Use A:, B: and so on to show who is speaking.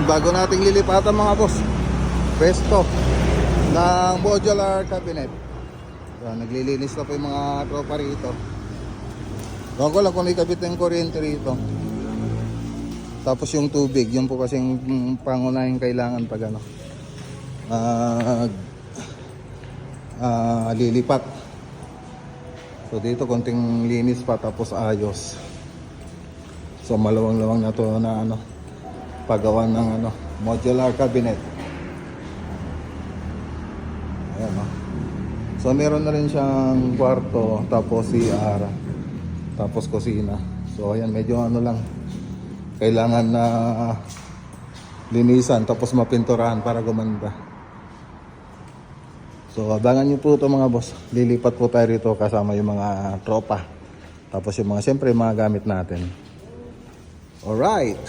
A: Ayan, bago nating lilipatan mga boss, pesto ng modular cabinet. Ayan, naglilinis na po yung mga tropa rito. Gawin ko lang kung ikabit yung kuryente rito. Tapos yung tubig, yun po kasing pangunahing kailangan pag ano, lilipat. So dito konting linis pa tapos ayos. So malawang-lawang na to na ano, paggawa ng ano, modular cabinet. Ayan, no? So meron na rin siyang kwarto, tapos CR, tapos kusina. So ayan, medyo ano lang, kailangan na linisan tapos mapinturahan para gumanda. So abangan nyo po ito mga boss. Lilipat po tayo rito kasama yung mga tropa. Tapos yung mga, siyempre, mga gamit natin. Alright.